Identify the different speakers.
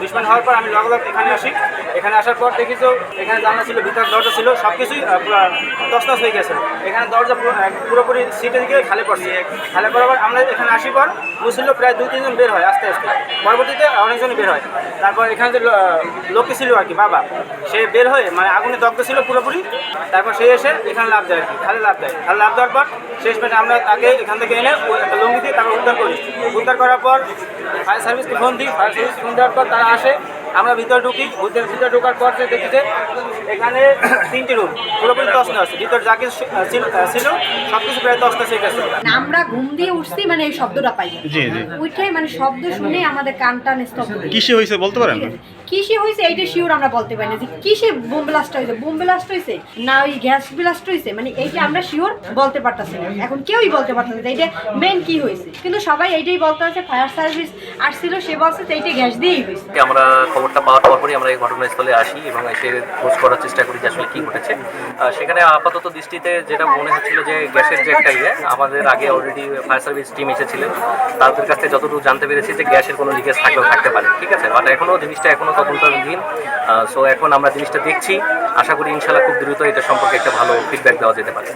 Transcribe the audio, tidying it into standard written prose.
Speaker 1: বিস্ফোরণ হওয়ার পর আমি লগ এখানে আসি। এখানে আসার পর দেখি তো এখানে জানলা ছিল, ভিতরে দরজা ছিল, সব কিছুই পুরো তছনছ হয়ে গেছে। এখানে দরজা পুরোপুরি সিটের দিকে খালি পড়ছে। খালি পড়ার পর আমরা এখানে আসি পর বুঝছিল প্রায় 2-3 জন বের হয় আস্তে আস্তে, পরবর্তীতে অনেকজনই বের হয়। তারপর এখানে যে লোকটি ছিল আর কি বাবা, সে বের হয়ে মানে আগুনে দগ্ধ ছিল পুরোপুরি। তারপর সে এসে এখানে লাভ দেয় আর কি, খালি লাভ দেয়। খালি লাভ দেওয়ার পর শেষ পেটে আমরা তাকে এখান থেকে এনে একটা লুঙ্গি দিয়ে তারপর উদ্ধার করি। উদ্ধার করার পর ফায়ার সার্ভিসকে ফোন দিই। ফায়ার সার্ভিস ফোন দেওয়ার পর তারা আসে, আমরা ভিতরে ঢুকি। ভিতরে ঢোকার পর যে দেখি যে এখানে 3টি রুম পুরোপুরি তছনছ আছে। ভিতরে যা কিছু ছিল সব কিছু প্রায় তছনছ হয়ে গেছে।
Speaker 2: আমরা ঘুম দিয়ে উঠছি মানে এই শব্দটা পাই।
Speaker 3: জি জি।
Speaker 2: উঠে মানে শব্দ শুনে আমাদের কানটা স্তব্ধ।
Speaker 3: কিসে হয়েছে বলতে পারেন?
Speaker 2: কিসে হয়েছে এইটা শিওর আমরা বলতে পারি না যে কিসে বোম ব্লাস্ট হয়েছে, বোম ব্লাস্ট হয়েছে না ওই গ্যাস ব্লাস্ট হয়েছে, মানে এইটা আমরা শিওর বলতে পারতেছি না। এখন কেউই বলতে পারতেছে না এইটা মেন কি হয়েছে, কিন্তু সবাই এইটাই বলতে আছে ফায়ার সার্ভিস আসছিল, সে বলছে যে এইটা গ্যাস দিয়েই হয়েছে।
Speaker 4: আমরা খবরটা পাওয়ার পরই আমরা এই ঘটনাস্থলে আসি এবং এসে খোঁজ করার চেষ্টা করি যে আসলে কী ঘটেছে। সেখানে আপাতত দৃষ্টিতে যেটা মনে হচ্ছিল যে গ্যাসের যে একটা আমাদের আগে অলরেডি ফায়ার সার্ভিস টিম এসেছিলেন, তাদের কাছ থেকে যতটুকু জানতে পেরেছি যে গ্যাসের কোনো লিকেজ থাকলেও থাকতে পারে, ঠিক আছে। বাট জিনিসটা এখনও তদন্তাধীন। সো এখন আমরা জিনিসটা দেখছি, আশা করি ইনশাল্লাহ খুব দ্রুত এটা সম্পর্কে একটা ভালো ফিডব্যাক দেওয়া যেতে পারে।